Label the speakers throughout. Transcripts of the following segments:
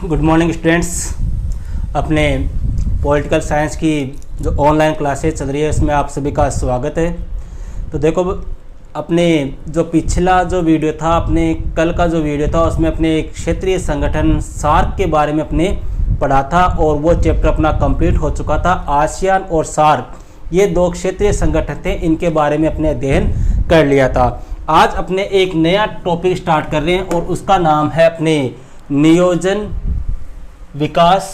Speaker 1: Good morning students. अपने political science की जो ऑनलाइन क्लासेस चल रही है उसमें आप सभी का स्वागत है। तो देखो, अपने जो पिछला जो वीडियो था, अपने कल का जो वीडियो था, उसमें अपने क्षेत्रीय संगठन सार्क के बारे में अपने पढ़ा था और वो चैप्टर अपना कंप्लीट हो चुका था। आसियान और सार्क ये दो क्षेत्रीय संगठन थे, इनके बारे में अपने अध्ययन कर लिया था। आज अपने एक नया टॉपिक स्टार्ट कर रहे हैं और उसका नाम है अपने नियोजन, विकास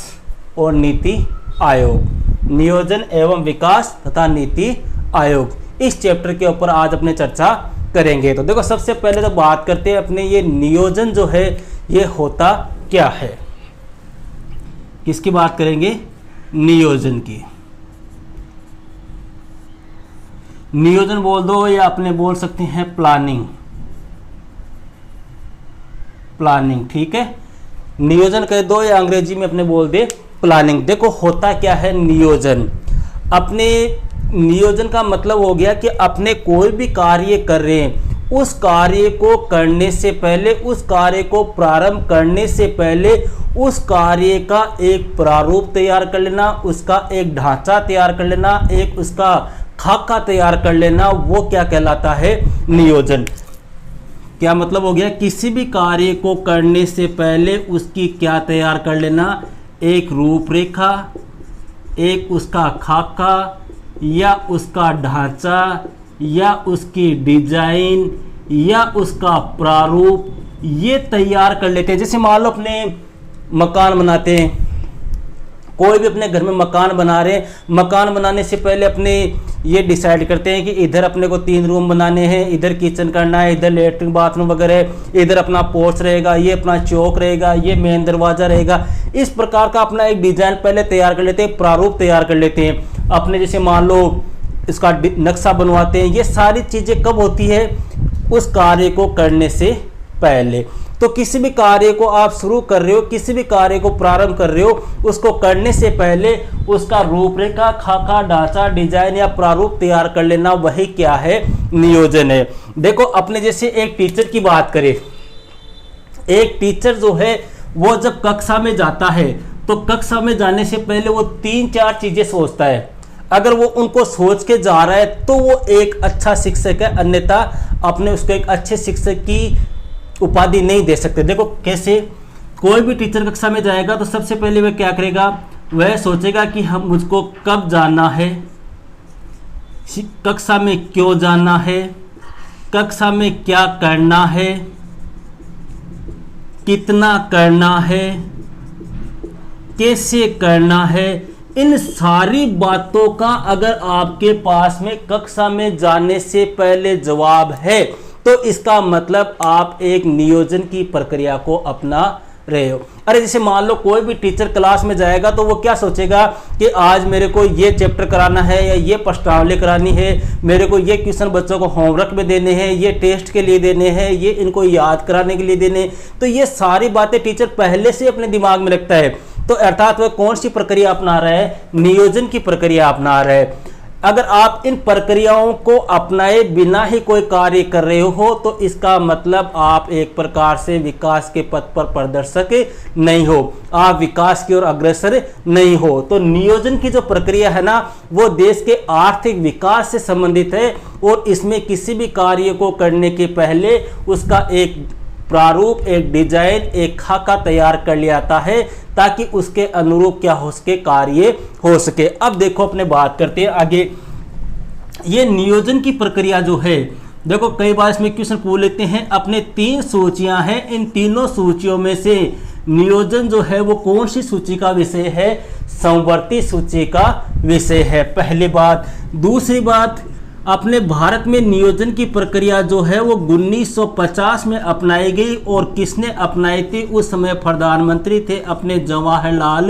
Speaker 1: और नीति आयोग। नियोजन एवं विकास तथा नीति आयोग, इस चैप्टर के ऊपर आज अपने चर्चा करेंगे। तो देखो, सबसे पहले तो बात करते हैं अपने ये नियोजन जो है ये होता क्या है। किसकी बात करेंगे? नियोजन की। नियोजन बोल दो या अपने बोल सकते हैं प्लानिंग। प्लानिंग, ठीक है। नियोजन कह दो या अंग्रेजी में अपने बोल दे प्लानिंग। देखो, होता क्या है नियोजन। अपने नियोजन का मतलब हो गया कि अपने कोई भी कार्य कर रहे हैं, उस कार्य को करने से पहले, उस कार्य को प्रारंभ करने से पहले उस कार्य का एक प्रारूप तैयार कर लेना, उसका एक ढांचा तैयार कर लेना, एक उसका खाका तैयार कर लेना, वो क्या कहलाता है? नियोजन। क्या मतलब हो गया? किसी भी कार्य को करने से पहले उसकी क्या तैयार कर लेना? एक रूपरेखा, एक उसका खाका या उसका ढांचा या उसकी डिजाइन या उसका प्रारूप, ये तैयार कर लेते हैं। जैसे मान लो अपने मकान बनाते हैं, कोई भी अपने घर में मकान बना रहे हैं, मकान बनाने से पहले अपने ये डिसाइड करते हैं कि इधर अपने को 3 रूम बनाने हैं, इधर किचन करना है, इधर लेटरिन बाथरूम वगैरह, इधर अपना पोर्च रहेगा, ये अपना चौक रहेगा, ये मेन दरवाजा रहेगा। इस प्रकार का अपना एक डिजाइन पहले तैयार कर लेते हैं, प्रारूप तैयार कर लेते हैं। अपने जैसे मान लो इसका नक्शा बनवाते हैं। ये सारी चीजें कब होती है? उस कार्य को करने से पहले। तो किसी भी कार्य को आप शुरू कर रहे हो, किसी भी कार्य को प्रारंभ कर रहे हो, उसको करने से पहले उसका रूपरेखा, खाका, ढांचा, डिजाइन या प्रारूप तैयार कर लेना, वही क्या है? नियोजन है। देखो, अपने जैसे एक टीचर की बात करें, एक टीचर जो है वो जब कक्षा में जाता है तो कक्षा में जाने से पहले वो 3-4 चीजें सोचता है। अगर वो उनको सोच के जा रहा है तो वो एक अच्छा शिक्षक है, अन्यथा अपने उसको एक अच्छे शिक्षक की उपाधि नहीं दे सकते। देखो कैसे, कोई भी टीचर कक्षा में जाएगा तो सबसे पहले वह क्या करेगा? वह सोचेगा कि हम मुझको कब जाना है, कक्षा में क्यों जाना है, कक्षा में क्या करना है, कितना करना है, कैसे करना है। इन सारी बातों का अगर आपके पास में कक्षा में जाने से पहले जवाब है तो इसका मतलब आप एक नियोजन की प्रक्रिया को अपना रहे हो। अरे जैसे मान लो कोई भी टीचर क्लास में जाएगा तो वो क्या सोचेगा कि आज मेरे को ये चैप्टर कराना है या ये प्रश्नावली करानी है, मेरे को ये क्वेश्चन बच्चों को होमवर्क में देने हैं, ये टेस्ट के लिए देने हैं, ये इनको याद कराने के लिए देने। तो ये सारी बातें टीचर पहले से अपने दिमाग में रखता है। तो अर्थात वह कौन सी प्रक्रिया अपना रहा है? नियोजन की प्रक्रिया अपना रहा है। अगर आप इन प्रक्रियाओं को अपनाए बिना ही कोई कार्य कर रहे हो तो इसका मतलब आप एक प्रकार से विकास के पथ पर प्रदर्शक नहीं हो, आप विकास की ओर अग्रसर नहीं हो। तो नियोजन की जो प्रक्रिया है ना, वो देश के आर्थिक विकास से संबंधित है और इसमें किसी भी कार्य को करने के पहले उसका एक प्रारूप, एक डिजाइन, एक खाका तैयार कर लिया जाता है ताकि उसके अनुरूप क्या हो सके? कार्य हो सके। अब देखो, अपने बात करते हैं आगे। ये नियोजन की प्रक्रिया जो है, देखो कई बार इसमें क्वेश्चन पूछ लेते हैं। अपने 3 सूचियां हैं, इन तीनों सूचियों में से नियोजन जो है वो कौन सी सूची का विषय है? समवर्ती सूची का विषय है, पहली बात। दूसरी बात, अपने भारत में नियोजन की प्रक्रिया जो है वो 1950 में अपनाई गई और किसने अपनाई थी? उस समय प्रधानमंत्री थे अपने जवाहरलाल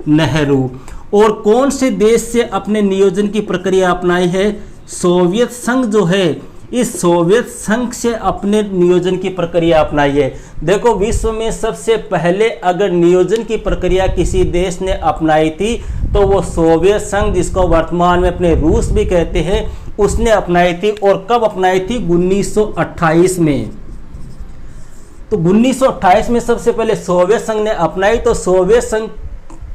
Speaker 1: नेहरू। और कौन से देश से अपने नियोजन की प्रक्रिया अपनाई है? सोवियत संघ जो है, इस सोवियत संघ से अपने नियोजन की प्रक्रिया अपनाई है। देखो, विश्व में सबसे पहले अगर नियोजन की प्रक्रिया किसी देश ने अपनाई थी तो वो सोवियत संघ, जिसको वर्तमान में अपने रूस भी कहते हैं, उसने अपनाई थी। और कब अपनाई थी? 1928 में। तो 1928 में सबसे पहले सोवियत संघ ने अपनाई। तो सोवियत संघ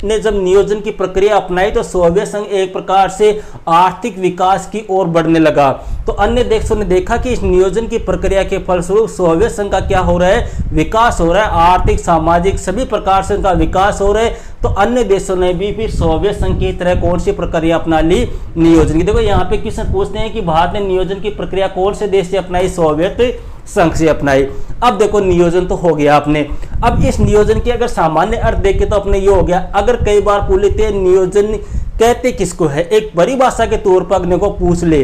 Speaker 1: ने जब नियोजन की प्रक्रिया अपनाई तो सोवियत संघ एक प्रकार से आर्थिक विकास की ओर बढ़ने लगा। तो अन्य देशों ने देखा कि इस नियोजन की प्रक्रिया के फलस्वरूप सोवियत संघ का क्या हो रहा है, विकास हो रहा है, आर्थिक सामाजिक सभी प्रकार से उनका विकास हो रहा है। तो अन्य देशों ने भी फिर सोवियत संघ की तरह कौन सी प्रक्रिया अपना ली, नियोजन की। देखो यहाँ पे क्वेश्चन पूछते हैं कि भारत ने नियोजन की प्रक्रिया कौन से देश से अपनाई, सोवियत संघ से अपनाई। अब देखो नियोजन तो हो गया आपने। अब इस नियोजन की अगर सामान्य अर्थ देखें तो अपने ये हो गया। अगर कई बार पूछ लेते हैं नियोजन कहते किसको है, एक परिभाषा के तौर पर अग्नि को पूछ ले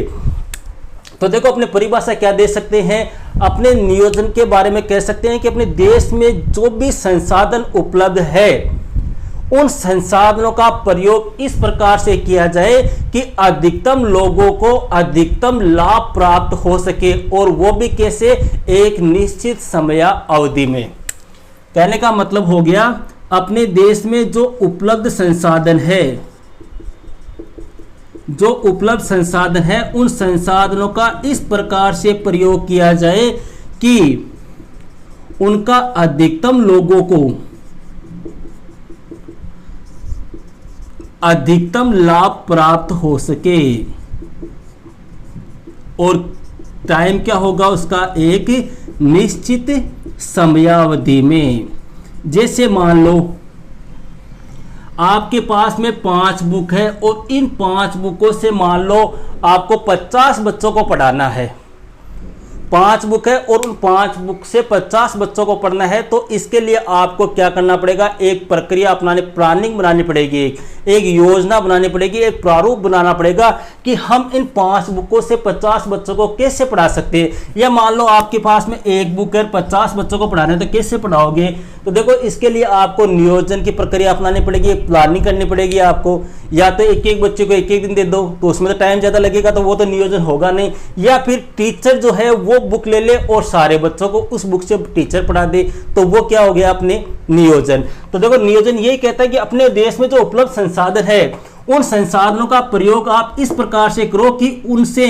Speaker 1: तो देखो अपने परिभाषा क्या दे सकते हैं, अपने नियोजन के बारे में कह सकते हैं कि अपने देश में जो भी संसाधन उपलब्ध है उन संसाधनों का प्रयोग इस प्रकार से किया जाए कि अधिकतम लोगों को अधिकतम लाभ प्राप्त हो सके, और वो भी कैसे, एक निश्चित समय अवधि में। कहने का मतलब हो गया अपने देश में जो उपलब्ध संसाधन है, जो उपलब्ध संसाधन है उन संसाधनों का इस प्रकार से प्रयोग किया जाए कि उनका अधिकतम लोगों को अधिकतम लाभ प्राप्त हो सके, और टाइम क्या होगा उसका, एक निश्चित समयावधि में। जैसे मान लो आपके पास में 5 बुक है और इन 5 बुकों से मान लो आपको 50 बच्चों को पढ़ाना है। 5 बुक है और उन 5 बुक से 50 बच्चों को पढ़ना है। तो इसके लिए आपको क्या करना पड़ेगा, एक प्रक्रिया अपनाने, प्लानिंग बनानी पड़ेगी, एक योजना बनानी पड़ेगी, एक प्रारूप बनाना पड़ेगा कि हम इन 5 बुकों से 50 बच्चों को कैसे पढ़ा सकते हैं। या मान लो आपके पास में एक बुक है, 50 बच्चों को पढ़ाना है, तो कैसे पढ़ाओगे। तो देखो इसके लिए आपको नियोजन की प्रक्रिया अपनानी पड़ेगी, प्लानिंग करनी पड़ेगी आपको। या तो एक एक बच्चे को एक एक दिन दे दो तो उसमें तो टाइम ज़्यादा लगेगा, तो वो तो नियोजन होगा नहीं। या फिर टीचर जो है वो बुक ले ले और सारे बच्चों को उस बुक से टीचर पढ़ा दे, तो वो क्या हो गया अपने नियोजन। तो देखो नियोजन यही कहता है कि अपने देश में जो उपलब्ध संसाधन है उन संसाधनों का प्रयोग आप इस प्रकार से करो कि उनसे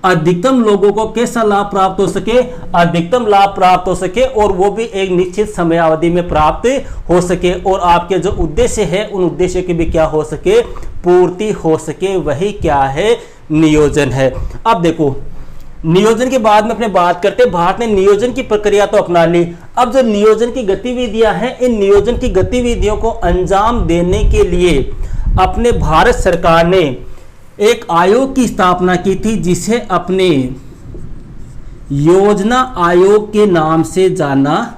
Speaker 1: अधिकतम लोगों को कैसा लाभ प्राप्त हो सके, अधिकतम लाभ प्राप्त हो सके, और वो भी एक निश्चित समयावधि में प्राप्त हो सके, और आपके जो उद्देश्य है उन उद्देश्य की भी क्या हो सके, पूर्ति हो सके। वही क्या है, नियोजन है। अब देखो नियोजन के बाद में अपने बात करते हैं, भारत ने नियोजन की प्रक्रिया तो अपना ली। अब जो नियोजन की गतिविधियां हैं, इन नियोजन की गतिविधियों को अंजाम देने के लिए अपने भारत सरकार ने एक आयोग की स्थापना की थी जिसे अपने योजना आयोग के नाम से जाना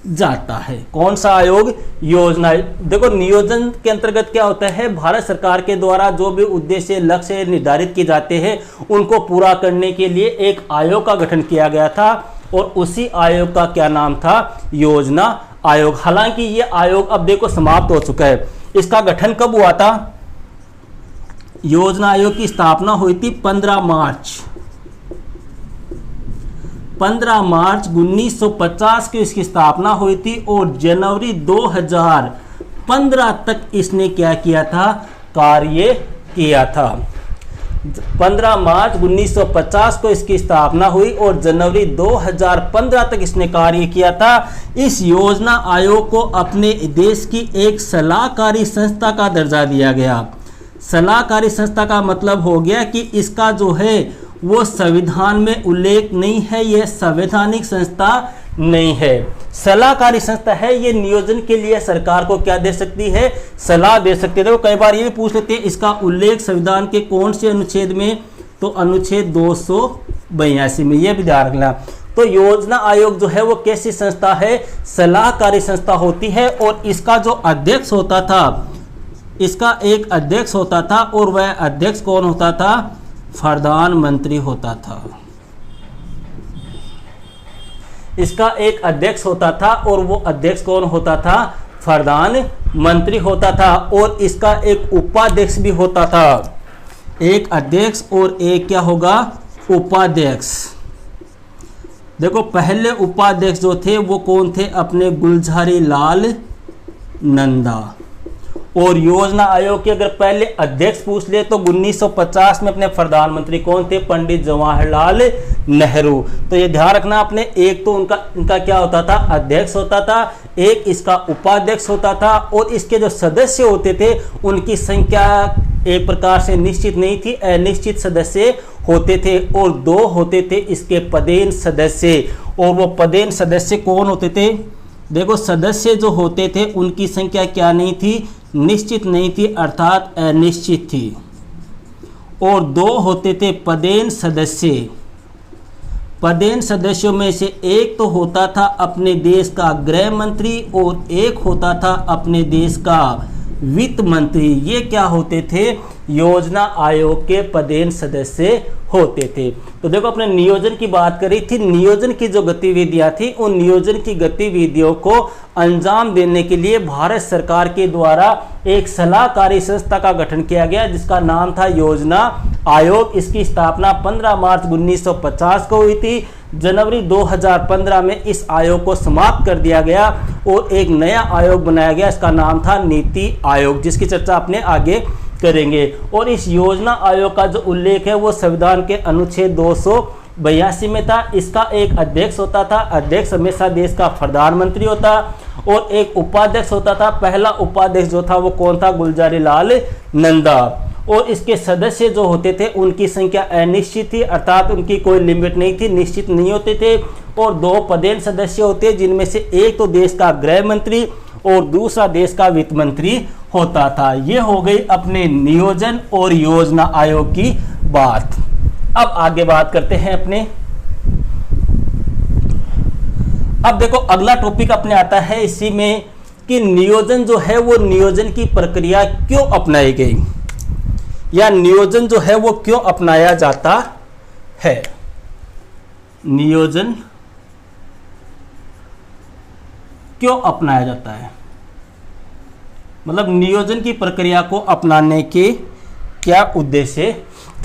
Speaker 1: जाता है। कौन सा आयोग, योजना। देखो नियोजन के अंतर्गत क्या होता है, भारत सरकार के द्वारा जो भी उद्देश्य लक्ष्य निर्धारित किए जाते हैं उनको पूरा करने के लिए एक आयोग का गठन किया गया था, और उसी आयोग का क्या नाम था, योजना आयोग। हालांकि ये आयोग अब देखो समाप्त हो चुका है। इसका गठन कब हुआ था, योजना आयोग की स्थापना हुई थी 15 मार्च 1950 की इसकी स्थापना हुई थी, और जनवरी 2015 तक इसने क्या किया था, कार्य किया था। 15 मार्च 1950 को इसकी स्थापना हुई और जनवरी 2015 तक इसने कार्य किया था। इस योजना आयोग को अपने देश की एक सलाहकारी संस्था का दर्जा दिया गया। सलाहकारी संस्था का मतलब हो गया कि इसका जो है वो संविधान में उल्लेख नहीं है, यह संवैधानिक संस्था नहीं है, सलाहकारी संस्था है। ये नियोजन के लिए सरकार को क्या दे सकती है, सलाह दे सकती है। देखो कई बार ये भी पूछ लेते हैं इसका उल्लेख संविधान के कौन से अनुच्छेद में, तो अनुच्छेद 282 में, यह भी ध्यान रखना। तो योजना आयोग जो है वो कैसी संस्था है, सलाहकारी संस्था होती है, और इसका जो अध्यक्ष होता था, इसका एक अध्यक्ष होता था, और वह अध्यक्ष कौन होता था, प्रधानमंत्री होता था। इसका एक अध्यक्ष होता था और वो अध्यक्ष कौन होता था, प्रधानमंत्री होता था, और इसका एक उपाध्यक्ष भी होता था। एक अध्यक्ष और एक क्या होगा, उपाध्यक्ष। देखो पहले उपाध्यक्ष जो थे वो कौन थे, अपने गुलजारी लाल नंदा, और योजना आयोग के अगर पहले अध्यक्ष पूछ ले तो 1950 में अपने प्रधानमंत्री कौन थे? पंडित जवाहरलाल नेहरू। तो ये ध्यान रखना आपने, एक तो इनका क्या होता था? अध्यक्ष होता था, एक इसका उपाध्यक्ष होता था, और इसके जो सदस्य होते थे उनकी संख्या एक प्रकार से निश्चित नहीं थी, अनिश्चित सदस्य होते थे, और 2 होते थे इसके पदेन सदस्य। और वो पदेन सदस्य कौन होते थे? देखो, सदस्य जो होते थे उनकी संख्या क्या नहीं थी? निश्चित नहीं थी, अर्थात अनिश्चित थी। और 2 होते थे पदेन सदस्य। पदेन सदस्यों में से एक तो होता था अपने देश का गृह मंत्री और एक होता था अपने देश का वित्त मंत्री। ये क्या होते थे? योजना आयोग के पदेन सदस्य होते थे। तो देखो, अपने नियोजन की बात करी थी। नियोजन की जो गतिविधियां थी, उन नियोजन की गतिविधियों को अंजाम देने के लिए भारत सरकार के द्वारा एक सलाहकारी संस्था का गठन किया गया, जिसका नाम था योजना आयोग। इसकी स्थापना 15 मार्च 1950 को हुई थी। जनवरी 2015 में इस आयोग को समाप्त कर दिया गया और एक नया आयोग बनाया गया। इसका नाम था नीति आयोग, जिसकी चर्चा अपने आगे करेंगे। और इस योजना आयोग का जो उल्लेख है वो संविधान के अनुच्छेद 282 में था। इसका एक अध्यक्ष होता था, अध्यक्ष हमेशा देश का प्रधानमंत्री होता, और एक उपाध्यक्ष होता था। पहला उपाध्यक्ष जो था वो कौन था? गुलजारी लाल नंदा। और इसके सदस्य जो होते थे उनकी संख्या अनिश्चित थी, अर्थात उनकी कोई लिमिट नहीं थी, निश्चित नहीं होते थे। और 2 पदेन सदस्य होते, जिनमें से एक तो देश का गृह मंत्री और दूसरा देश का वित्त मंत्री होता था। ये हो गई अपने नियोजन और योजना आयोग की बात। अब आगे बात करते हैं अपने। अब देखो, अगला टॉपिक अपने आता है इसी में कि नियोजन जो है वो नियोजन की प्रक्रिया क्यों अपनाई गई, या नियोजन जो है वो क्यों अपनाया जाता है। नियोजन क्यों अपनाया जाता है, मतलब नियोजन की प्रक्रिया को अपनाने के क्या उद्देश्य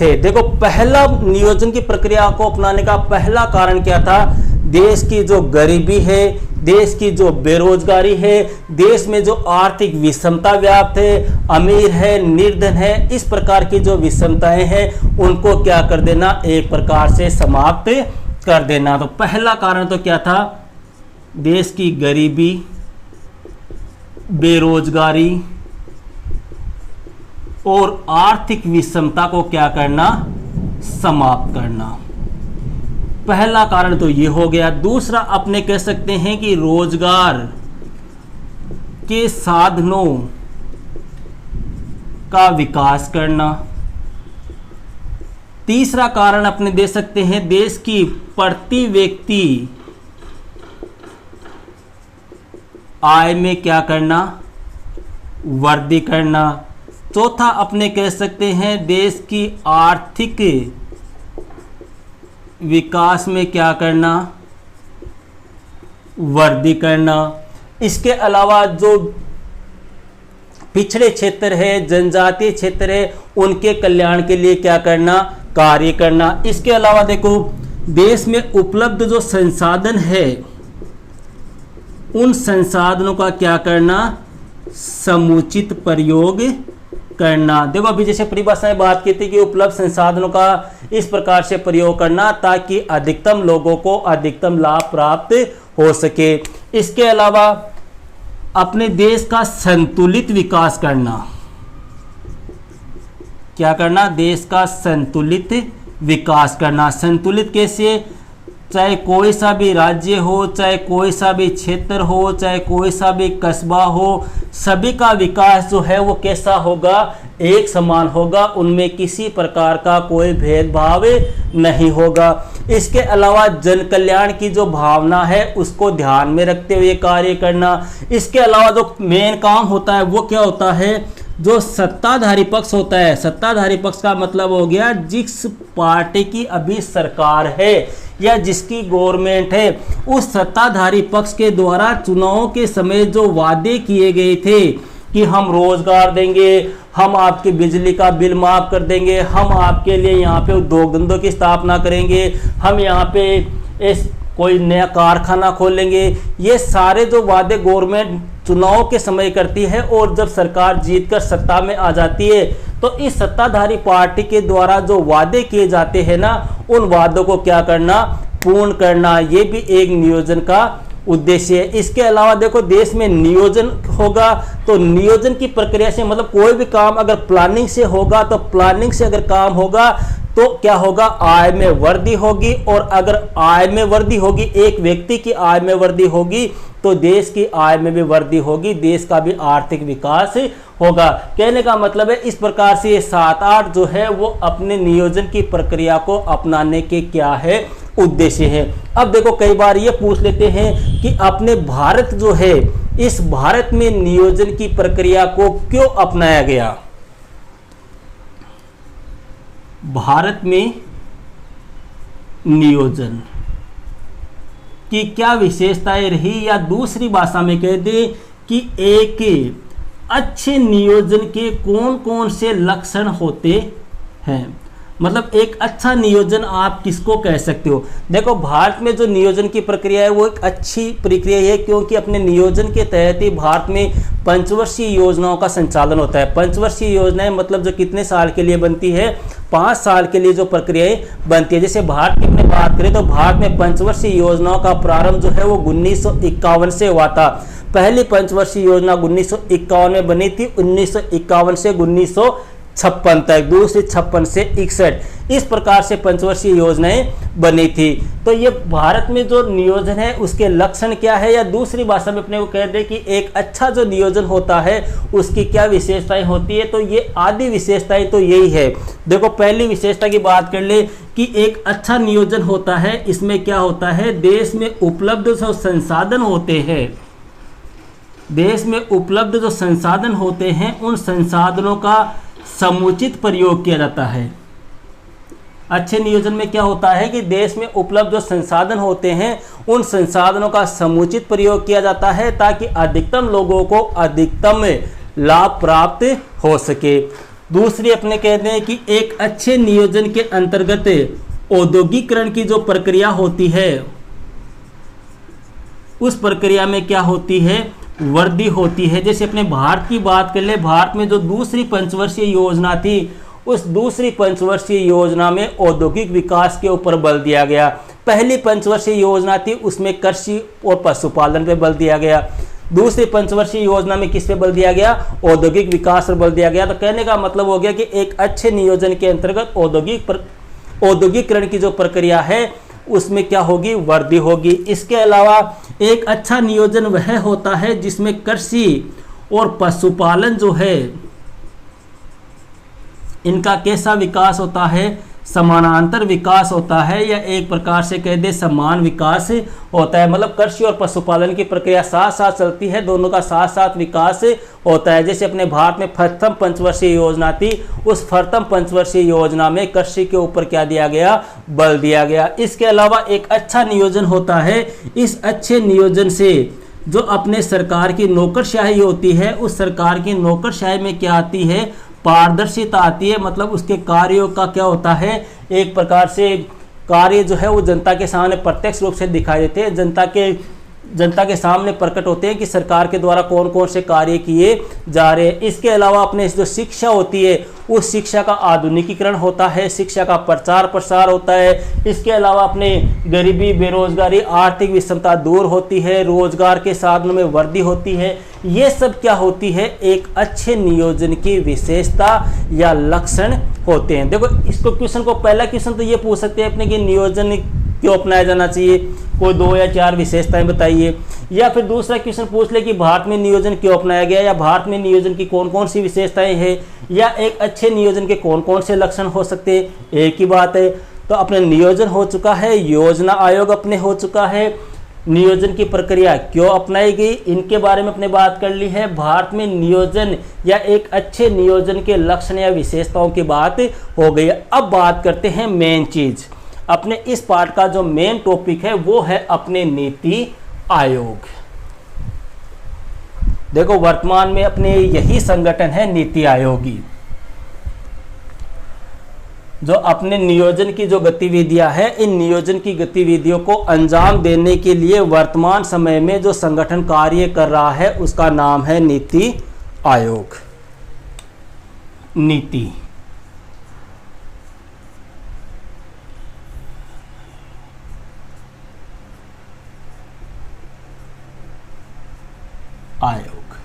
Speaker 1: थे। देखो, पहला नियोजन की प्रक्रिया को अपनाने का पहला कारण क्या था? देश की जो गरीबी है, देश की जो बेरोजगारी है, देश में जो आर्थिक विषमता व्याप्त है, अमीर है, निर्धन है, इस प्रकार की जो विषमताएं हैं उनको क्या कर देना? एक प्रकार से समाप्त कर देना। तो पहला कारण तो क्या था? देश की गरीबी, बेरोजगारी और आर्थिक विषमता को क्या करना? समाप्त करना। पहला कारण तो ये हो गया। दूसरा अपने कह सकते हैं कि रोजगार के साधनों का विकास करना। तीसरा कारण अपने दे सकते हैं देश की प्रति व्यक्ति आय में क्या करना? वृद्धि करना। चौथा अपने कह सकते हैं देश की आर्थिक विकास में क्या करना? वृद्धि करना। इसके अलावा जो पिछड़े क्षेत्र है, जनजातीय क्षेत्र है, उनके कल्याण के लिए क्या करना? कार्य करना। इसके अलावा देखो, देश में उपलब्ध जो संसाधन है उन संसाधनों का क्या करना? समुचित प्रयोग करना। देखो, अभी जैसे परिभाषा में बात की थी कि उपलब्ध संसाधनों का इस प्रकार से प्रयोग करना ताकि अधिकतम लोगों को अधिकतम लाभ प्राप्त हो सके। इसके अलावा अपने देश का संतुलित विकास करना। क्या करना? देश का संतुलित विकास करना। संतुलित कैसे? चाहे कोई सा भी राज्य हो, चाहे कोई सा भी क्षेत्र हो, चाहे कोई सा भी कस्बा हो, सभी का विकास जो है वो कैसा होगा? एक समान होगा, उनमें किसी प्रकार का कोई भेदभाव नहीं होगा। इसके अलावा जन कल्याण की जो भावना है उसको ध्यान में रखते हुए कार्य करना। इसके अलावा जो मेन काम होता है वो क्या होता है? जो सत्ताधारी पक्ष होता है, सत्ताधारी पक्ष का मतलब हो गया जिस पार्टी की अभी सरकार है या जिसकी गवर्नमेंट है, उस सत्ताधारी पक्ष के द्वारा चुनाव के समय जो वादे किए गए थे कि हम रोजगार देंगे, हम आपके बिजली का बिल माफ कर देंगे, हम आपके लिए यहाँ पे उद्योग धंधों की स्थापना करेंगे, हम यहाँ पे इस कोई नया कारखाना खोलेंगे। ये सारे जो वादे गवर्नमेंट चुनाव के समय करती है और जब सरकार जीतकर सत्ता में आ जाती है तो इस सत्ताधारी पार्टी के द्वारा जो वादे किए जाते हैं ना, उन वादों को क्या करना, पूर्ण करना, ये भी एक नियोजन का उद्देश्य है। इसके अलावा देखो, देश में नियोजन होगा तो नियोजन की प्रक्रिया से मतलब कोई भी काम अगर प्लानिंग से होगा तो प्लानिंग से अगर काम होगा तो क्या होगा, आय में वृद्धि होगी। और अगर आय में वृद्धि होगी, एक व्यक्ति की आय में वृद्धि होगी तो देश की आय में भी वृद्धि होगी, देश का भी आर्थिक विकास होगा। कहने का मतलब है इस प्रकार से ये 7-8 जो है वो अपने नियोजन की प्रक्रिया को अपनाने के क्या है, उद्देश्य है। अब देखो, कई बार ये पूछ लेते हैं कि अपने भारत जो है, इस भारत में नियोजन की प्रक्रिया को क्यों अपनाया गया, भारत में नियोजन की क्या विशेषताएं रही, या दूसरी भाषा में कह दे कि एक अच्छे नियोजन के कौन कौन से लक्षण होते हैं। मतलब एक अच्छा नियोजन आप किसको कह सकते हो। देखो, भारत में जो नियोजन की प्रक्रिया है वो एक अच्छी प्रक्रिया है, क्योंकि अपने नियोजन के तहत ही भारत में पंचवर्षीय योजनाओं का संचालन होता है। पंचवर्षीय योजनाएं मतलब जो कितने साल के लिए बनती है, 5 साल के लिए जो प्रक्रियाएं बनती है। जैसे भारत की अपने बात करें तो भारत में पंचवर्षीय योजनाओं का प्रारंभ जो है वो 1951 से हुआ था। पहली पंचवर्षीय योजना 1951 में बनी थी, 1951 से 1956 तक, दूसरी 56 से 61, इस प्रकार से पंचवर्षीय योजनाएं बनी थी। तो ये भारत में जो नियोजन है उसके लक्षण क्या है, या दूसरी भाषा में अपने को कह दे कि एक अच्छा जो नियोजन होता है उसकी क्या विशेषताएं होती है। तो ये आदि विशेषताएं तो यही है। देखो, पहली विशेषता की बात कर ले कि एक अच्छा नियोजन होता है, इसमें क्या होता है, देश में उपलब्ध जो संसाधन होते हैं, देश में उपलब्ध जो संसाधन होते हैं उन संसाधनों का समुचित प्रयोग किया जाता है। अच्छे नियोजन में क्या होता है कि देश में उपलब्ध जो संसाधन होते हैं उन संसाधनों का समुचित प्रयोग किया जाता है ताकि अधिकतम लोगों को अधिकतम लाभ प्राप्त हो सके। दूसरी अपने कहते हैं कि एक अच्छे नियोजन के अंतर्गत औद्योगिकरण की जो प्रक्रिया होती है उस प्रक्रिया में क्या होती है, वृद्धि होती है। जैसे अपने भारत की बात कर ले, भारत में जो दूसरी पंचवर्षीय योजना थी उस दूसरी पंचवर्षीय योजना में औद्योगिक विकास के ऊपर बल दिया गया। पहली पंचवर्षीय योजना थी उसमें कृषि और पशुपालन पे बल दिया गया। दूसरी पंचवर्षीय योजना में किस पे बल दिया गया, औद्योगिक विकास पर बल दिया गया। तो कहने का मतलब हो गया कि एक अच्छे नियोजन के अंतर्गत औद्योगिकरण की जो प्रक्रिया है उसमें क्या होगी, वृद्धि होगी। इसके अलावा एक अच्छा नियोजन वह होता है जिसमें कृषि और पशुपालन जो है इनका कैसा विकास होता है, समानांतर विकास होता है, या एक प्रकार से कह दे समान विकास होता है। मतलब कृषि और पशुपालन की प्रक्रिया साथ साथ चलती है, दोनों का साथ साथ विकास होता है। जैसे अपने भारत में प्रथम पंचवर्षीय योजना थी, उस प्रथम पंचवर्षीय योजना में कृषि के ऊपर क्या दिया गया, बल दिया गया। इसके अलावा एक अच्छा नियोजन होता है, इस अच्छे नियोजन से जो अपने सरकार की नौकरशाही होती है उस सरकार की नौकरशाही में क्या आती है, पारदर्शिता आती है। मतलब उसके कार्यों का क्या होता है, एक प्रकार से कार्य जो है वो जनता के सामने प्रत्यक्ष रूप से दिखाई देते हैं, जनता के सामने प्रकट होते हैं कि सरकार के द्वारा कौन कौन से कार्य किए जा रहे हैं। इसके अलावा अपने जो शिक्षा होती है उस शिक्षा का आधुनिकीकरण होता है, शिक्षा का प्रचार प्रसार होता है। इसके अलावा अपने गरीबी, बेरोजगारी, आर्थिक विषमता दूर होती है, रोजगार के साधनों में वृद्धि होती है। ये सब क्या होती है, एक अच्छे नियोजन की विशेषता या लक्षण होते हैं। देखो, इसको क्वेश्चन को पहला क्वेश्चन तो ये पूछ सकते हैं अपने कि नियोजन क्यों अपनाया जाना चाहिए, कोई 2 या 4 विशेषताएं बताइए। या फिर दूसरा क्वेश्चन पूछ ले कि भारत में नियोजन क्यों अपनाया गया, या भारत में नियोजन की कौन कौन सी विशेषताएं हैं, या एक अच्छे नियोजन के कौन कौन से लक्षण हो सकते हैं। एक ही बात है। तो अपने नियोजन हो चुका है, योजना आयोग अपने हो चुका है, नियोजन की प्रक्रिया क्यों अपनाई गई इनके बारे में अपने बात कर ली है। भारत में नियोजन या एक अच्छे नियोजन के लक्षण या विशेषताओं की बात हो गई। अब बात करते हैं मेन चीज, अपने इस पार्ट का जो मेन टॉपिक है वो है अपने नीति आयोग। देखो, वर्तमान में अपने यही संगठन है नीति आयोगी। जो अपने नियोजन की जो गतिविधियां हैं, इन नियोजन की गतिविधियों को अंजाम देने के लिए वर्तमान समय में जो संगठन कार्य कर रहा है उसका नाम है नीति आयोग। नीति आयोग।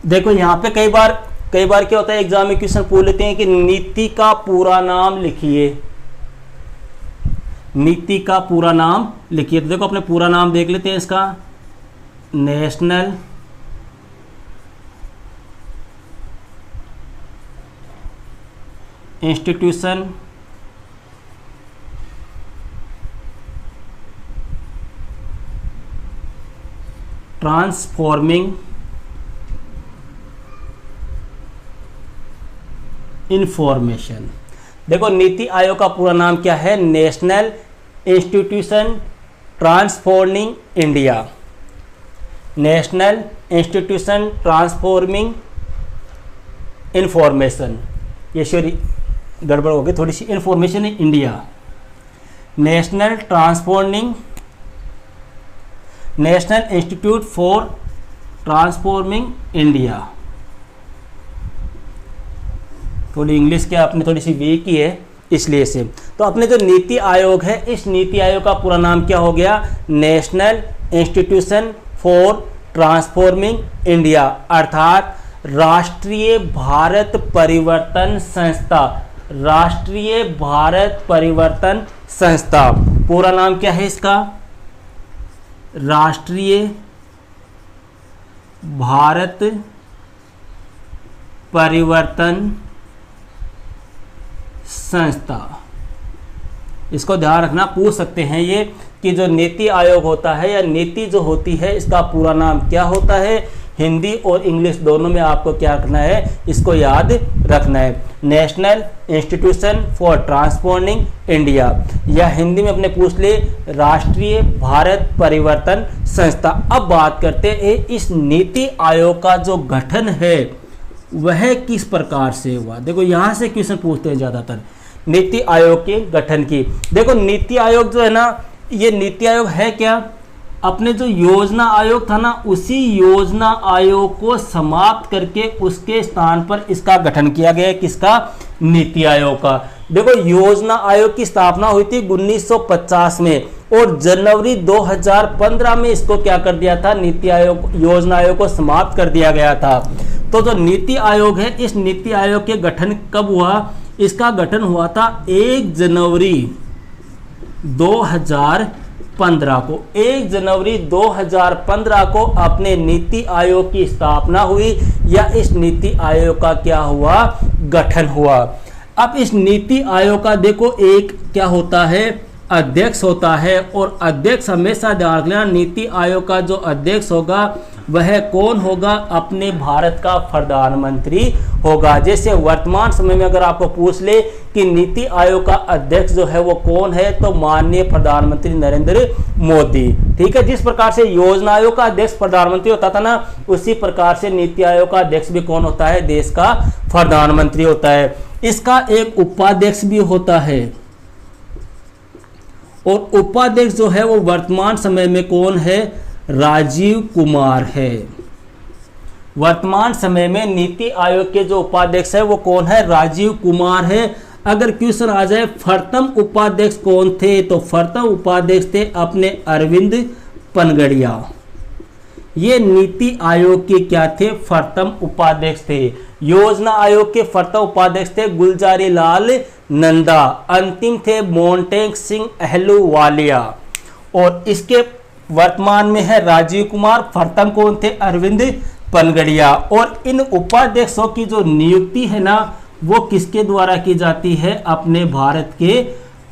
Speaker 1: देखो यहां पे कई बार क्या होता है, एग्जाम में क्वेश्चन पूछ लेते हैं कि नीति का पूरा नाम लिखिए, नीति का पूरा नाम लिखिए। तो देखो अपने पूरा नाम देख लेते हैं इसका, नेशनल इंस्टीट्यूशन ट्रांसफॉर्मिंग इंफॉर्मेशन। देखो नीति आयोग का पूरा नाम क्या है, national institution transforming India, national institution transforming information. ये सॉरी गड़बड़ हो गई थोड़ी सी, information in India, national transforming, national institute for transforming India. थोड़ी इंग्लिश क्या अपने थोड़ी सी वीक ही है इसलिए से। तो अपने जो नीति आयोग है, इस नीति आयोग का पूरा नाम क्या हो गया, national institution for transforming India, अर्थात राष्ट्रीय भारत परिवर्तन संस्था, राष्ट्रीय भारत परिवर्तन संस्था। पूरा नाम क्या है इसका, राष्ट्रीय भारत परिवर्तन संस्था। इसको ध्यान रखना, पूछ सकते हैं ये कि जो नीति आयोग होता है या नीति जो होती है इसका पूरा नाम क्या होता है। हिंदी और इंग्लिश दोनों में आपको क्या रखना है, इसको याद रखना है, national institution for transforming India, या हिंदी में अपने पूछ ले राष्ट्रीय भारत परिवर्तन संस्था। अब बात करते हैं इस नीति आयोग का जो गठन है वह किस प्रकार से हुआ। देखो यहाँ से क्वेश्चन पूछते हैं ज़्यादातर नीति आयोग के गठन की। देखो नीति आयोग जो है ना, ये नीति आयोग है क्या, अपने जो योजना आयोग था ना, उसी योजना आयोग को समाप्त करके उसके स्थान पर इसका गठन किया गया है, किसका, नीति आयोग का। देखो योजना आयोग की स्थापना हुई थी 1950 में और जनवरी 2015 में इसको क्या कर दिया था, नीति आयोग, योजना आयोग को समाप्त कर दिया गया था। तो जो नीति आयोग है, इस नीति आयोग के गठन कब हुआ, इसका गठन हुआ था 1 जनवरी 2015 को। 1 जनवरी 2015 को अपने नीति आयोग की स्थापना हुई या इस नीति आयोग का क्या हुआ, गठन हुआ। अब इस नीति आयोग का देखो एक क्या होता है, अध्यक्ष होता है, और अध्यक्ष हमेशा ध्यान रखना, नीति आयोग का जो अध्यक्ष होगा वह कौन होगा, अपने भारत का प्रधानमंत्री होगा। जैसे वर्तमान समय में अगर आपको पूछ ले कि नीति आयोग का अध्यक्ष जो है वो कौन है, तो माननीय प्रधानमंत्री नरेंद्र मोदी। ठीक है, जिस प्रकार से योजना आयोग का अध्यक्ष प्रधानमंत्री होता था ना, उसी प्रकार से नीति आयोग का अध्यक्ष भी कौन होता है, देश का प्रधानमंत्री होता है। इसका एक उपाध्यक्ष भी होता है, और उपाध्यक्ष जो है वो वर्तमान समय में कौन है, राजीव कुमार है। वर्तमान समय में नीति आयोग के जो उपाध्यक्ष है वो कौन है, राजीव कुमार है। अगर क्वेश्चन आ जाए प्रथम उपाध्यक्ष कौन थे, तो प्रथम उपाध्यक्ष थे अपने अरविंद पनगड़िया। ये नीति आयोग के क्या थे, प्रथम उपाध्यक्ष थे। योजना आयोग के प्रथम उपाध्यक्ष थे गुलजारी लाल नंदा, अंतिम थे मोंटेक सिंह अहलूवालिया, और इसके वर्तमान में है राजीव कुमार। प्रथम कौन थे, अरविंद पनगड़िया। और इन उपाध्यक्षों की जो नियुक्ति है ना, वो किसके द्वारा की जाती है, अपने भारत के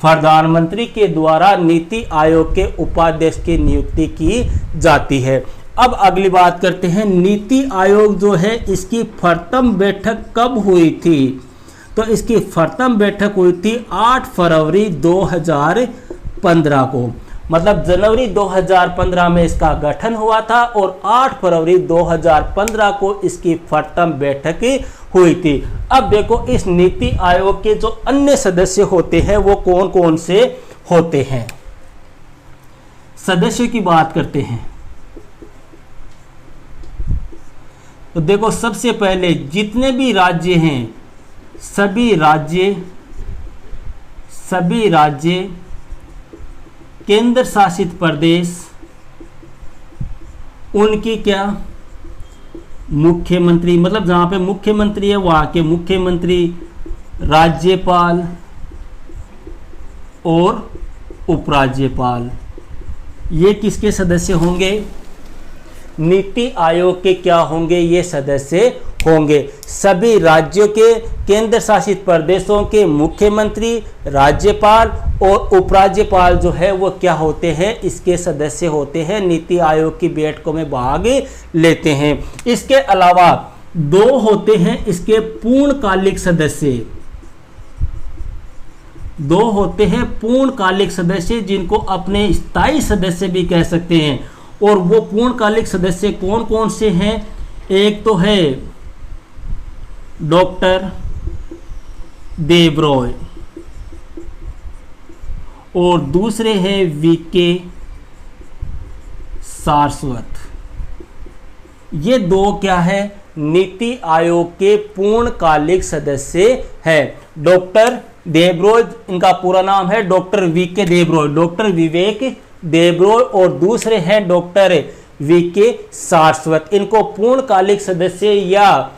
Speaker 1: प्रधानमंत्री के द्वारा नीति आयोग के उपाध्यक्ष की नियुक्ति की जाती है। अब अगली बात करते हैं, नीति आयोग जो है इसकी प्रथम बैठक कब हुई थी, तो इसकी प्रथम बैठक हुई थी 8 फरवरी 2015 को। मतलब जनवरी 2015 में इसका गठन हुआ था और 8 फरवरी 2015 को इसकी प्रथम बैठक हुई थी। अब देखो इस नीति आयोग के जो अन्य सदस्य होते हैं वो कौन कौन से होते हैं। सदस्यों की बात करते हैं तो देखो सबसे पहले जितने भी राज्य हैं, सभी राज्य केंद्र शासित प्रदेश, उनकी क्या मुख्यमंत्री, मतलब जहां पे मुख्यमंत्री है वहां के मुख्यमंत्री, राज्यपाल और उपराज्यपाल, ये किसके सदस्य होंगे? नीति आयोग के क्या होंगे? ये सदस्य होंगे। सभी राज्यों के केंद्र शासित प्रदेशों के मुख्यमंत्री, राज्यपाल और उपराज्यपाल जो है वो क्या होते हैं? इसके सदस्य होते हैं, नीति आयोग की बैठकों में भाग लेते हैं। इसके अलावा 2 होते हैं इसके पूर्णकालिक सदस्य, 2 होते हैं पूर्णकालिक सदस्य जिनको अपने स्थायी सदस्य भी कह सकते हैं। और वो पूर्णकालिक सदस्य कौन कौन से हैं? एक तो है डॉक्टर देबरॉय और दूसरे हैं वीके सारस्वत। ये 2 क्या है? नीति आयोग के पूर्णकालिक सदस्य हैं। डॉक्टर देबरॉय, इनका पूरा नाम है डॉक्टर वीके देबरॉय, डॉक्टर विवेक देबरॉय, और दूसरे हैं डॉक्टर वीके सारस्वत। इनको पूर्णकालिक सदस्य या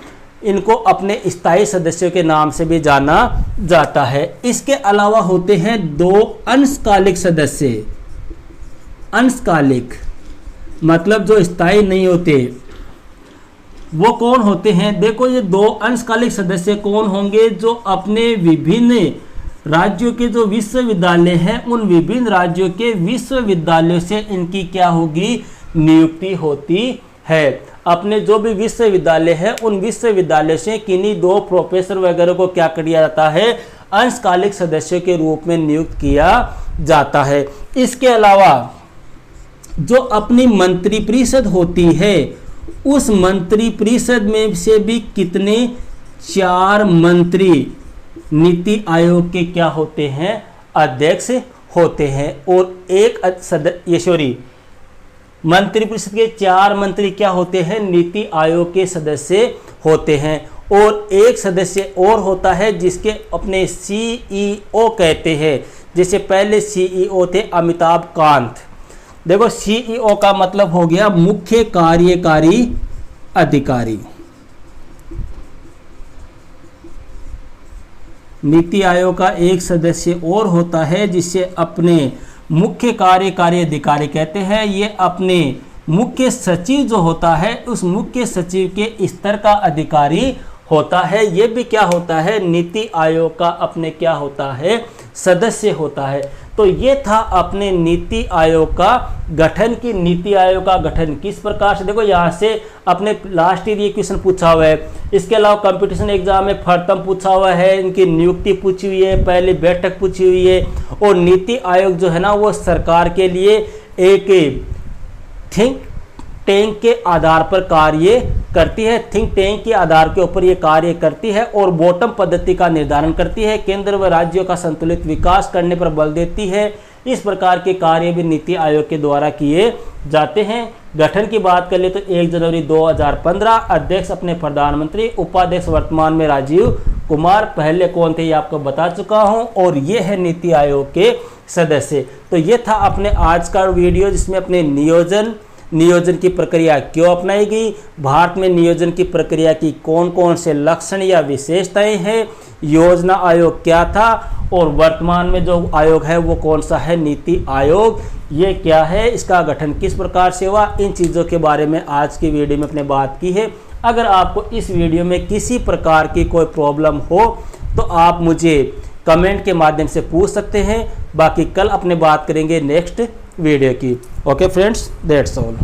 Speaker 1: इनको अपने स्थायी सदस्यों के नाम से भी जाना जाता है। इसके अलावा होते हैं 2 अंशकालिक सदस्य। अंशकालिक मतलब जो स्थायी नहीं होते, वो कौन होते हैं? देखो ये 2 अंशकालिक सदस्य कौन होंगे? जो अपने विभिन्न राज्यों के जो विश्वविद्यालय हैं उन विभिन्न राज्यों के विश्वविद्यालयों से इनकी क्या होगी? नियुक्ति होती है। अपने जो भी विश्वविद्यालय है उन विश्वविद्यालय से किन्हीं 2 प्रोफेसर वगैरह को क्या किया जाता है? अंशकालिक सदस्यों के रूप में नियुक्त किया जाता है। इसके अलावा जो अपनी मंत्रिपरिषद होती है उस मंत्रिपरिषद में से भी कितने? 4 मंत्री नीति आयोग के क्या होते हैं? अध्यक्ष होते हैं। और एक मंत्रिपरिषद के 4 मंत्री क्या होते हैं? नीति आयोग के सदस्य होते हैं। और एक सदस्य और होता है जिसके अपने सीईओ कहते हैं। जैसे पहले सीईओ थे अमिताभ कांत। देखो सीईओ का मतलब हो गया मुख्य कार्यकारी अधिकारी। नीति आयोग का एक सदस्य और होता है जिसे अपने मुख्य कार्यकारी अधिकारी कहते हैं। ये अपने मुख्य सचिव जो होता है उस मुख्य सचिव के स्तर का अधिकारी होता है। ये भी क्या होता है? नीति आयोग का अपने क्या होता है? सदस्य होता है। तो ये था अपने नीति आयोग का गठन की। नीति आयोग का गठन किस प्रकार से? देखो यहाँ से अपने लास्ट ईयर ये क्वेश्चन पूछा हुआ है। इसके अलावा कंपटीशन एग्जाम में प्रथम पूछा हुआ है, इनकी नियुक्ति पूछी हुई है, पहली बैठक पूछी हुई है। और नीति आयोग जो है ना वो सरकार के लिए एक थिंक टैंक के आधार पर कार्य करती है। थिंक टैंक के आधार के ऊपर ये कार्य करती है और बॉटम पद्धति का निर्धारण करती है। केंद्र व राज्यों का संतुलित विकास करने पर बल देती है। इस प्रकार के कार्य भी नीति आयोग के द्वारा किए जाते हैं। गठन की बात कर ले तो 1 जनवरी 2015। अध्यक्ष अपने प्रधानमंत्री, उपाध्यक्ष वर्तमान में राजीव कुमार। पहले कौन थे ये आपको बता चुका हूं। और ये है नीति आयोग के सदस्य। तो ये था अपने आज का वीडियो जिसमें अपने नियोजन की प्रक्रिया क्यों अपनाई गई, भारत में नियोजन की प्रक्रिया की कौन कौन से लक्षण या विशेषताएं हैं, योजना आयोग क्या था और वर्तमान में जो आयोग है वो कौन सा है? नीति आयोग। ये क्या है, इसका गठन किस प्रकार से हुआ, इन चीज़ों के बारे में आज की वीडियो में अपने बात की है। अगर आपको इस वीडियो में किसी प्रकार की कोई प्रॉब्लम हो तो आप मुझे कमेंट के माध्यम से पूछ सकते हैं। बाकी कल अपने बात करेंगे नेक्स्ट वीडियो की। Okay friends, that's all.